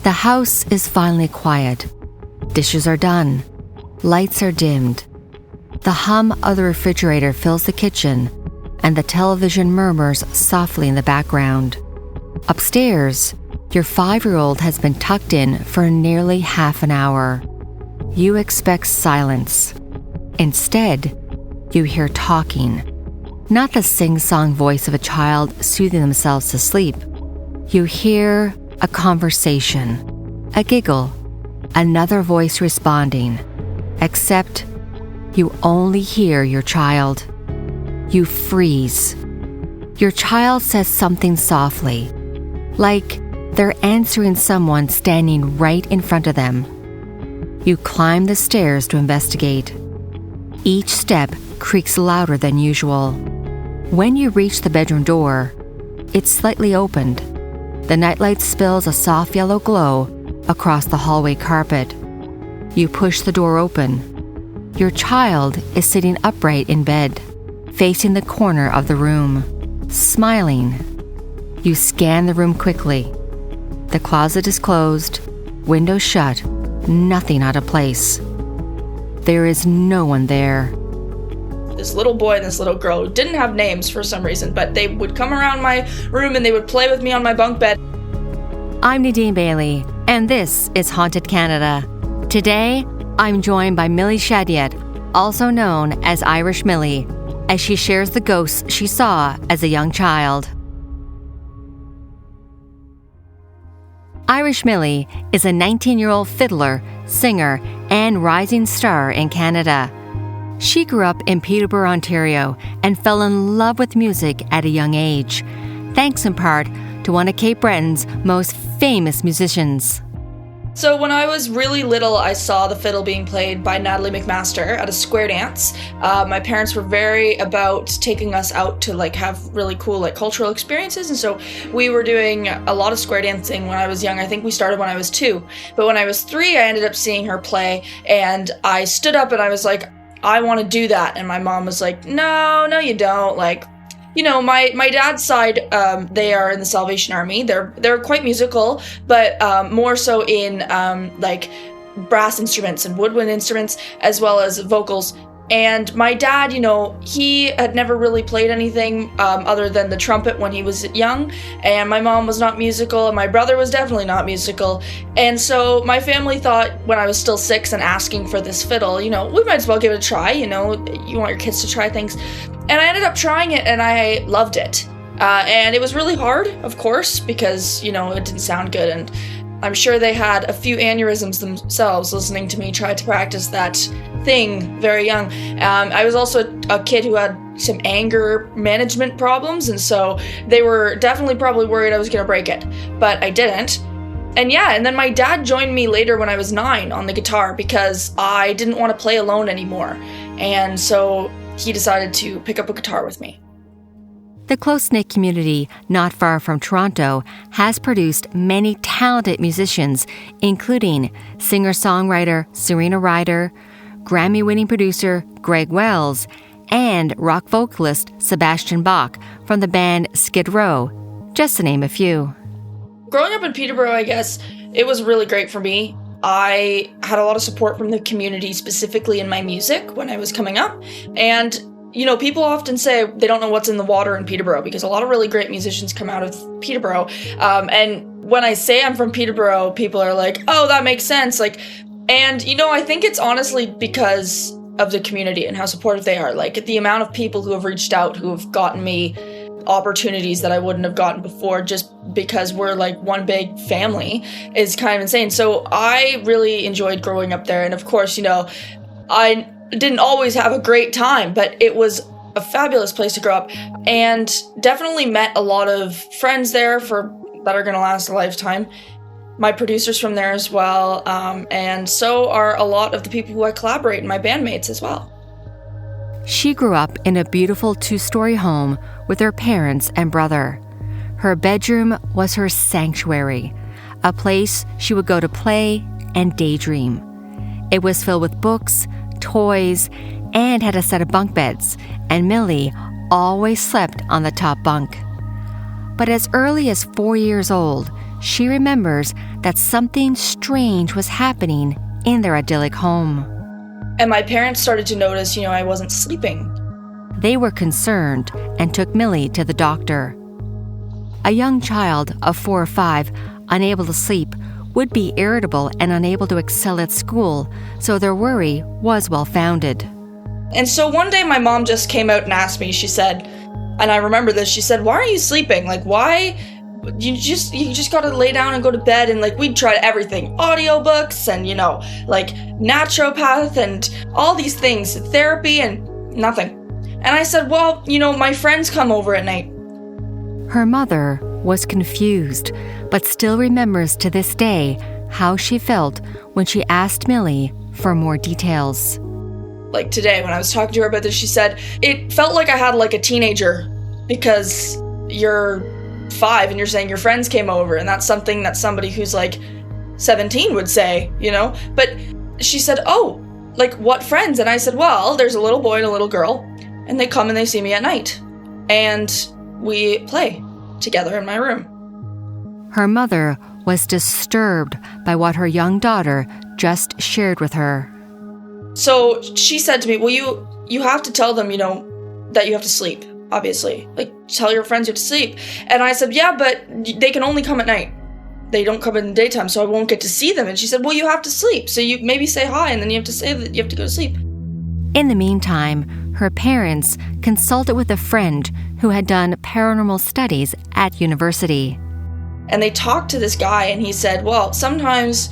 The house is finally quiet. Dishes are done. Lights are dimmed. The hum of the refrigerator fills the kitchen, and the television murmurs softly in the background. Upstairs, your 5-year-old has been tucked in for nearly half an hour. You expect silence. Instead, you hear talking. Not the sing-song voice of a child soothing themselves to sleep. You hear a conversation, a giggle, another voice responding, except you only hear your child. You freeze. Your child says something softly, like they're answering someone standing right in front of them. You climb the stairs to investigate. Each step creaks louder than usual. When you reach the bedroom door, it's slightly opened. The nightlight spills a soft yellow glow across the hallway carpet. You push the door open. Your child is sitting upright in bed, facing the corner of the room, smiling. You scan the room quickly. The closet is closed, windows shut, nothing out of place. There is no one there. This little boy and this little girl who didn't have names for some reason, but they would come around my room and they would play with me on my bunk bed. I'm Nadine Bailey, and this is Haunted Canada. Today, I'm joined by Millie Shadget, also known as Irish Millie, as she shares the ghosts she saw as a young child. Irish Millie is a 19-year-old fiddler, singer, and rising star in Canada. She grew up in Peterborough, Ontario, and fell in love with music at a young age, thanks in part to one of Cape Breton's most famous musicians. So when I was really little, I saw the fiddle being played by Natalie McMaster at a square dance. My parents were very about taking us out to have really cool cultural experiences, and so we were doing a lot of square dancing when I was young. I think we started when I was 2, but when I was 3, I ended up seeing her play, and I stood up and I was like, I want to do that. And my mom was like, no, you don't. My dad's side, they are in the Salvation Army. They're quite musical, but more so in brass instruments and woodwind instruments, as well as vocals. And my dad, he had never really played anything other than the trumpet when he was young. And my mom was not musical, and my brother was definitely not musical. And so my family thought, when I was still 6 and asking for this fiddle, we might as well give it a try. You want your kids to try things. And I ended up trying it, and I loved it. And it was really hard, of course, because, it didn't sound good. And I'm sure they had a few aneurysms themselves listening to me try to practice that thing very young. I was also a kid who had some anger management problems, and so they were definitely probably worried I was going to break it. But I didn't. And then my dad joined me later when I was 9 on the guitar because I didn't want to play alone anymore. And so he decided to pick up a guitar with me. The close-knit community not far from Toronto has produced many talented musicians, including singer-songwriter Serena Ryder, Grammy-winning producer Greg Wells, and rock vocalist Sebastian Bach from the band Skid Row, just to name a few. Growing up in Peterborough, I guess, it was really great for me. I had a lot of support from the community, specifically in my music when I was coming up. And people often say they don't know what's in the water in Peterborough because a lot of really great musicians come out of Peterborough. And when I say I'm from Peterborough, people are like, oh, that makes sense. I think it's honestly because of the community and how supportive they are. The amount of people who have reached out, who have gotten me opportunities that I wouldn't have gotten before just because we're one big family is kind of insane. So I really enjoyed growing up there. And of course, I didn't always have a great time, but it was a fabulous place to grow up, and definitely met a lot of friends there that are going to last a lifetime. My producers from there as well, and so are a lot of the people who I collaborate and my bandmates as well. She grew up in a beautiful 2-story home with her parents and brother. Her bedroom was her sanctuary, a place she would go to play and daydream. It was filled with books, toys, and had a set of bunk beds, and Millie always slept on the top bunk. But as early as 4 years old, she remembers that something strange was happening in their idyllic home. And my parents started to notice, I wasn't sleeping. They were concerned and took Millie to the doctor. A young child of 4 or 5, unable to sleep, would be irritable and unable to excel at school, so their worry was well-founded. And so one day my mom just came out and asked me, she said, and I remember this, she said, "Why are you sleeping? Like, why? You just gotta lay down and go to bed." And like, we'd tried everything, audiobooks and, like naturopath and all these things, therapy and nothing. And I said, "Well, my friends come over at night." Her mother was confused, but still remembers to this day how she felt when she asked Millie for more details. Like today, when I was talking to her about this, she said, it felt like I had like a teenager because you're 5 and you're saying your friends came over, and that's something that somebody who's like 17 would say, But she said, "Oh, like what friends?" And I said, "Well, there's a little boy and a little girl, and they come and they see me at night, and we play together in my room." Her mother was disturbed by what her young daughter just shared with her. So she said to me, "Well, you have to tell them, that you have to sleep, obviously. Like, tell your friends you have to sleep." And I said, "Yeah, but they can only come at night. They don't come in the daytime, so I won't get to see them." And she said, "Well, you have to sleep. So you maybe say hi, and then you have to say that you have to go to sleep." In the meantime, her parents consulted with a friend who had done paranormal studies at university. And they talked to this guy, and he said, "Well, sometimes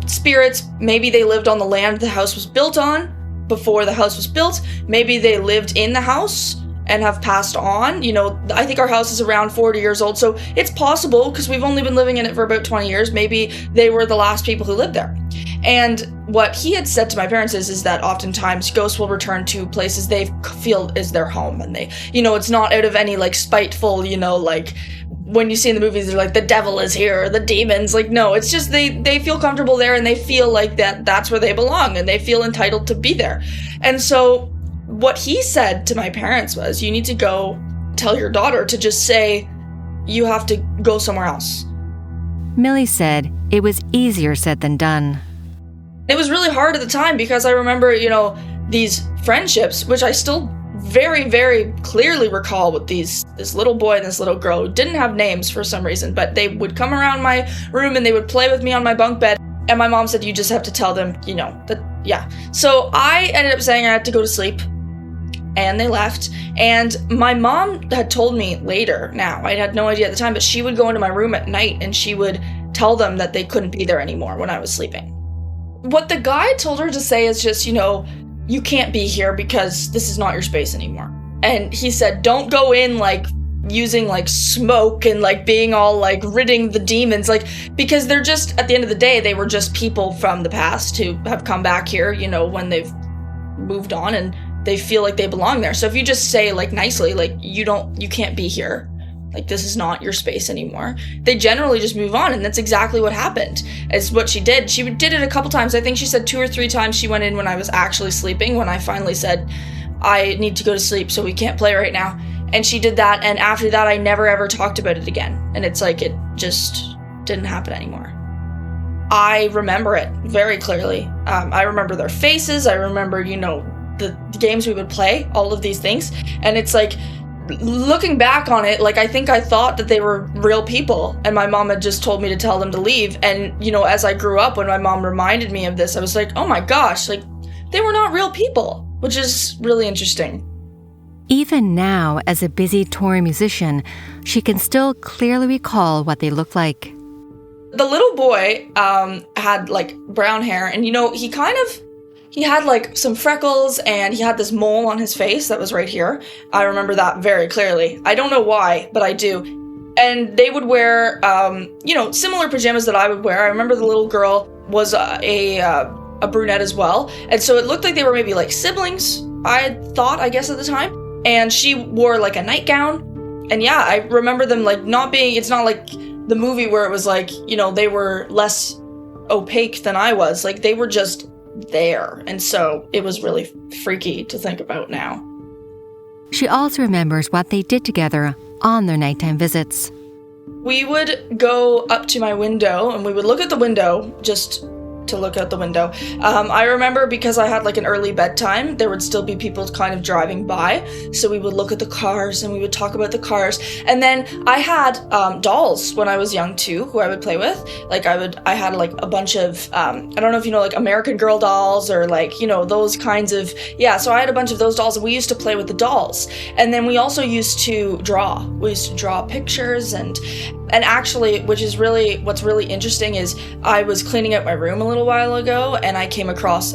spirits, maybe they lived on the land the house was built on before the house was built. Maybe they lived in the house and have passed on. I think our house is around 40 years old, so it's possible because we've only been living in it for about 20 years. Maybe they were the last people who lived there." And what he had said to my parents is that oftentimes ghosts will return to places they feel is their home, and they, it's not out of any like spiteful, like when you see in the movies, they're like, the devil is here, or the demons. Like, no, it's just they feel comfortable there, and they feel like that's where they belong, and they feel entitled to be there. And so what he said to my parents was, "You need to go tell your daughter to just say, you have to go somewhere else." Millie said it was easier said than done. It was really hard at the time because I remember, these friendships, which I still very, very clearly recall with this little boy and this little girl who didn't have names for some reason, but they would come around my room and they would play with me on my bunk bed. And my mom said, "You just have to tell them, that, yeah." So I ended up saying I had to go to sleep, and they left. And my mom had told me later, now, I had no idea at the time, but she would go into my room at night and she would tell them that they couldn't be there anymore when I was sleeping. What the guy told her to say is just, "You can't be here because this is not your space anymore." And he said, "Don't go in like using like smoke and like being all like ridding the demons, like, because they're just, at the end of the day, they were just people from the past who have come back here, when they've moved on and they feel like they belong there. So if you just say like nicely, like, you can't be here. Like, this is not your space anymore," they generally just move on. And that's exactly what happened. It's what she did. She did it a couple times. I think she said 2 or 3 times she went in when I was actually sleeping, when I finally said, "I need to go to sleep, so we can't play right now." And she did that. And after that, I never ever talked about it again. And it's like, it just didn't happen anymore. I remember it very clearly. I remember their faces. I remember, the games we would play, all of these things. And it's like, looking back on it, like, I think I thought that they were real people, and my mom had just told me to tell them to leave. And, as I grew up, when my mom reminded me of this, I was like, oh my gosh, like, they were not real people, which is really interesting. Even now, as a busy touring musician, she can still clearly recall what they looked like. The little boy had like brown hair, and he had like some freckles, and he had this mole on his face that was right here. I remember that very clearly. I don't know why, but I do. And they would wear, similar pajamas that I would wear. I remember the little girl was a brunette as well. And so it looked like they were maybe like siblings, I thought, I guess at the time. And she wore like a nightgown. And yeah, I remember them like not being, it's not like the movie where it was like, they were less opaque than I was. Like, they were just there. And so it was really freaky to think about now. She also remembers what they did together on their nighttime visits. We would go up to my window and we would look at the window, just to look out the window. I remember because I had like an early bedtime, there would still be people kind of driving by. So we would look at the cars and we would talk about the cars. And then I had dolls when I was young too, who I would play with. Like I had like a bunch of, I don't know if you know, like American Girl dolls or like, you know, those kinds of, yeah. So I had a bunch of those dolls and we used to play with the dolls. And then we also used to draw. We used to draw pictures and actually, what's really interesting is I was cleaning up my room a little while ago and I came across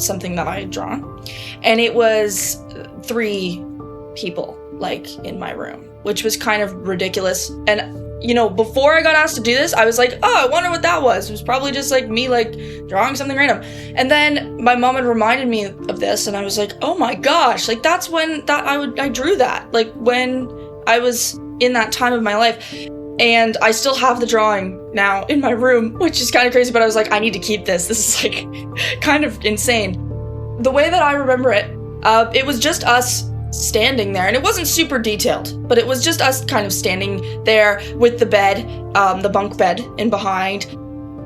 something that I had drawn. And it was 3 people, like, in my room, which was kind of ridiculous. And, you know, before I got asked to do this, I was like, oh, I wonder what that was. It was probably just, like, me, like, drawing something random. And then my mom had reminded me of this and I was like, oh my gosh, like, that's when I drew that, like, when I was in that time of my life. And I still have the drawing now in my room, which is kind of crazy, but I was like, I need to keep this. This is like kind of insane. The way that I remember it, it was just us standing there, and it wasn't super detailed, but it was just us kind of standing there with the bed, the bunk bed in behind.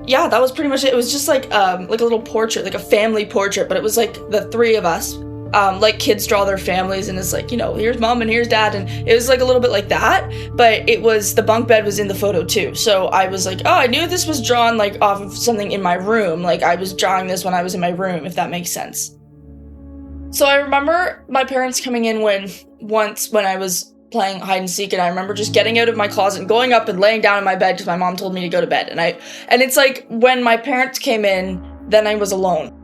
Yeah, that was pretty much it. It was just like a little portrait, like a family portrait, but it was like the 3 of us. Like kids draw their families and it's like, you know, here's mom and here's dad, and it was like a little bit like that, but it was, the bunk bed was in the photo too. So I was like, oh, I knew this was drawn like off of something in my room. Like I was drawing this when I was in my room, if that makes sense. So I remember my parents coming in once when I was playing hide and seek, and I remember just getting out of my closet and going up and laying down in my bed because my mom told me to go to bed. And it's like when my parents came in, then I was alone.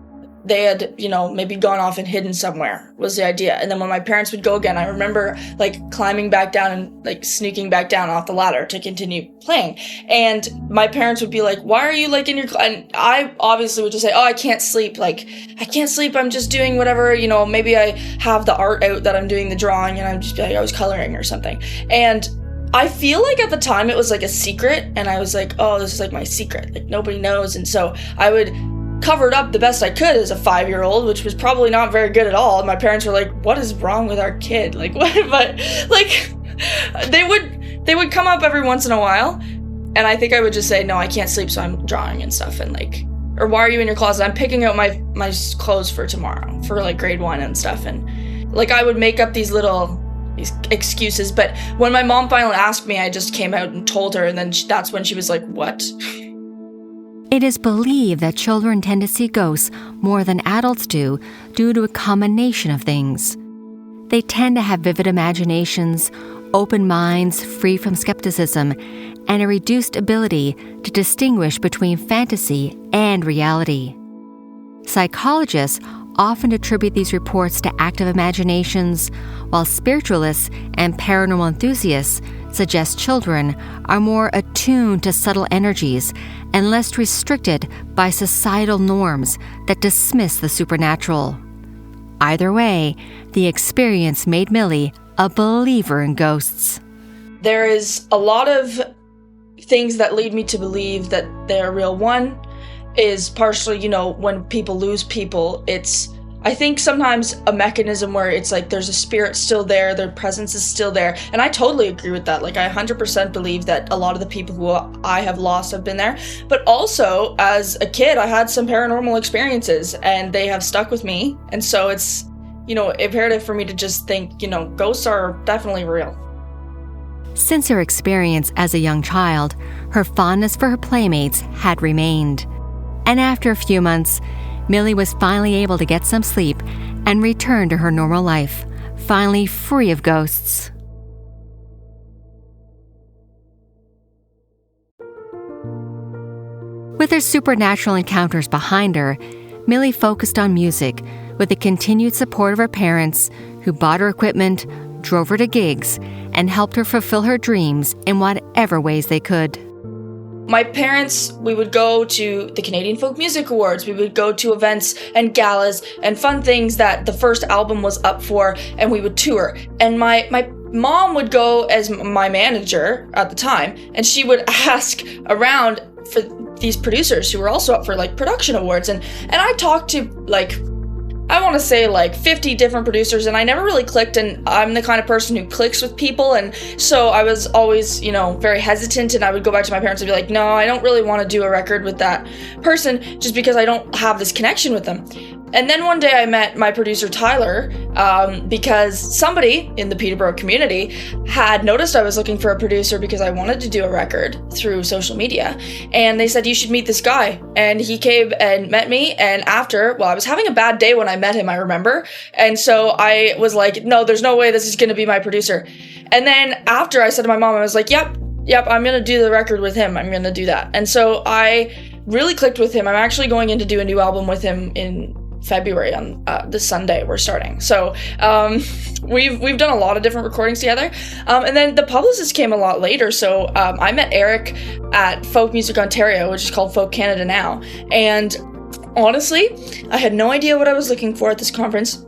They had, you know, maybe gone off and hidden somewhere was the idea. And then when my parents would go again, I remember like climbing back down and like sneaking back down off the ladder to continue playing. And my parents would be like, why are you like in your, and I obviously would just say, oh, I can't sleep. Like, I can't sleep. I'm just doing whatever, you know, maybe I have the art out that I'm doing the drawing and I'm just like, I was coloring or something. And I feel like at the time it was like a secret. And I was like, oh, this is like my secret. Like nobody knows. And so I would covered up the best I could as a 5-year-old, which was probably not very good at all. And my parents were like, what is wrong with our kid? Like, what? But like, they would come up every once in a while. And I think I would just say, no, I can't sleep. So I'm drawing and stuff. And like, or why are you in your closet? I'm picking out my clothes for tomorrow for like grade 1 and stuff. And like, I would make up these excuses. But when my mom finally asked me, I just came out and told her. And then that's when she was like, what? It is believed that children tend to see ghosts more than adults do due to a combination of things. They tend to have vivid imaginations, open minds free from skepticism, and a reduced ability to distinguish between fantasy and reality. Psychologists often attribute these reports to active imaginations, while spiritualists and paranormal enthusiasts suggest children are more attuned to subtle energies and less restricted by societal norms that dismiss the supernatural. Either way, the experience made Millie a believer in ghosts. There is a lot of things that lead me to believe that they're real. One is partially, you know, when people lose people, it's, I think sometimes a mechanism where it's like there's a spirit still there, their presence is still there. And I totally agree with that. Like I 100% believe that a lot of the people who I have lost have been there. But also as a kid, I had some paranormal experiences and they have stuck with me. And so it's, you know, imperative for me to just think, you know, ghosts are definitely real. Since her experience as a young child, her fondness for her playmates had remained. And after a few months, Millie was finally able to get some sleep and return to her normal life, finally free of ghosts. With her supernatural encounters behind her, Millie focused on music with the continued support of her parents, who bought her equipment, drove her to gigs, and helped her fulfill her dreams in whatever ways they could. My parents, we would go to the Canadian Folk Music Awards, we would go to events and galas and fun things that the first album was up for, and we would tour. And my mom would go as my manager at the time, and she would ask around for these producers who were also up for like production awards. And I talked to like I want to say like 50 different producers, and I never really clicked, and I'm the kind of person who clicks with people, and so I was always, very hesitant, and I would go back to my parents and be like, no, I don't really want to do a record with that person just because I don't have this connection with them. And then one day I met my producer Tyler because somebody in the Peterborough community had noticed I was looking for a producer because I wanted to do a record through social media. And they said, you should meet this guy. And he came and met me. And after, I was having a bad day when I met him, I remember. And so I was like, no, there's no way this is going to be my producer. And then after I said to my mom, I was like, yep, I'm going to do the record with him. I'm going to do that. And so I really clicked with him. I'm actually going in to do a new album with him in February on this Sunday we're starting. So we've done a lot of different recordings together. And then the Publicist came a lot later. So I met Eric at Folk Music Ontario, which is called Folk Canada now. And honestly, I had no idea what I was looking for at this conference.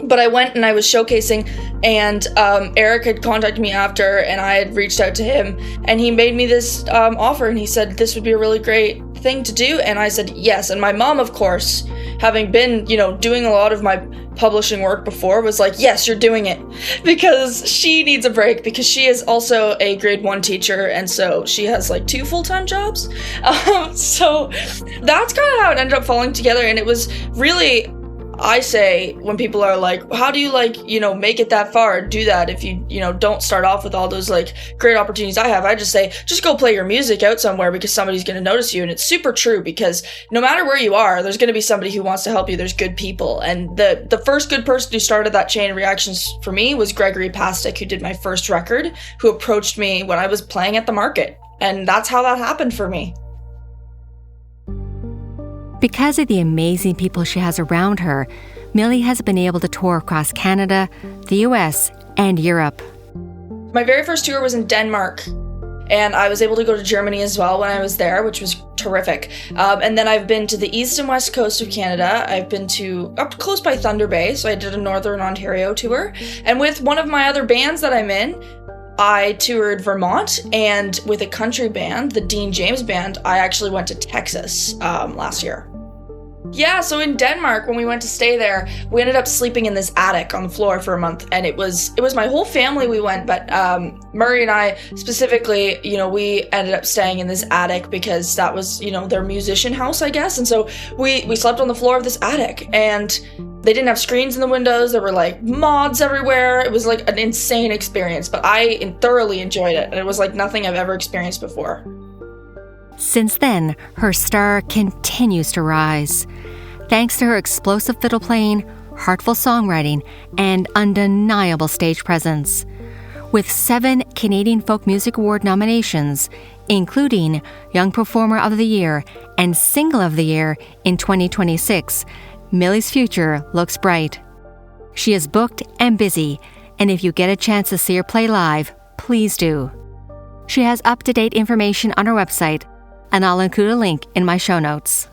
But I went and I was showcasing, and Eric had contacted me after, and I had reached out to him, and he made me this offer, and he said this would be a really great thing to do, and I said yes. And my mom, of course, having been, doing a lot of my publishing work before, was like, yes, you're doing it, because she needs a break, because she is also a grade 1 teacher, and so she has like 2 full-time jobs. So that's kind of how it ended up falling together, and it was really, I say, when people are like, how do you make it that far, do that if you don't start off with all those like great opportunities I have, I just say, just go play your music out somewhere because somebody's going to notice you. And it's super true, because no matter where you are, there's going to be somebody who wants to help you. There's good people. And the first good person who started that chain of reactions for me was Gregory Pastic, who did my first record, who approached me when I was playing at the market. And that's how that happened for me. Because of the amazing people she has around her, Millie has been able to tour across Canada, the US, and Europe. My very first tour was in Denmark, and I was able to go to Germany as well when I was there, which was terrific. And then I've been to the east and west coast of Canada. I've been to up close by Thunder Bay, so I did a Northern Ontario tour. And with one of my other bands that I'm in, I toured Vermont, and with a country band, the Dean James Band, I actually went to Texas last year. Yeah, so in Denmark, when we went to stay there, we ended up sleeping in this attic on the floor for a month, and it was my whole family we went, but Murray and I specifically, we ended up staying in this attic because that was, their musician house, I guess, and so we slept on the floor of this attic, and they didn't have screens in the windows. There were like moths everywhere. It was like an insane experience, but I thoroughly enjoyed it, and it was like nothing I've ever experienced before. Since then, her star continues to rise. Thanks to her explosive fiddle playing, heartful songwriting, and undeniable stage presence. With 7 Canadian Folk Music Award nominations, including Young Performer of the Year and Single of the Year in 2026, Millie's future looks bright. She is booked and busy, and if you get a chance to see her play live, please do. She has up-to-date information on her website, and I'll include a link in my show notes.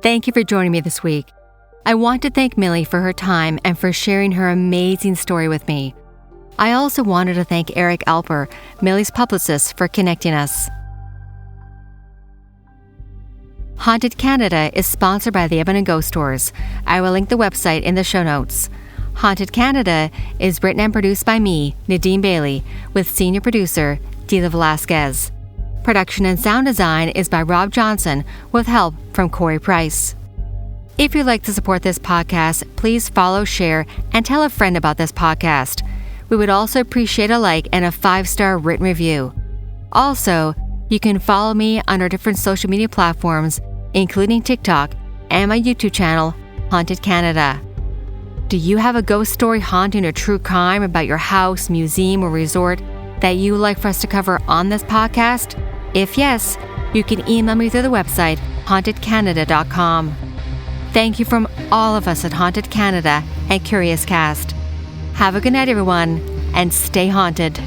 Thank you for joining me this week. I want to thank Millie for her time and for sharing her amazing story with me. I also wanted to thank Eric Alper, Millie's publicist, for connecting us. Haunted Canada is sponsored by the Ebon & Ghost Stores. I will link the website in the show notes. Haunted Canada is written and produced by me, Nadine Bailey, with senior producer Dila Velasquez. Production and sound design is by Rob Johnson, with help from Corey Price. If you'd like to support this podcast, please follow, share, and tell a friend about this podcast. We would also appreciate a like and a 5-star written review. Also, you can follow me on our different social media platforms, including TikTok and my YouTube channel, Haunted Canada. Do you have a ghost story, haunting, or true crime about your house, museum, or resort that you would like for us to cover on this podcast? If yes, you can email me through the website, hauntedcanada.com. Thank you from all of us at Haunted Canada and Curious Cast. Have a good night, everyone, and stay haunted.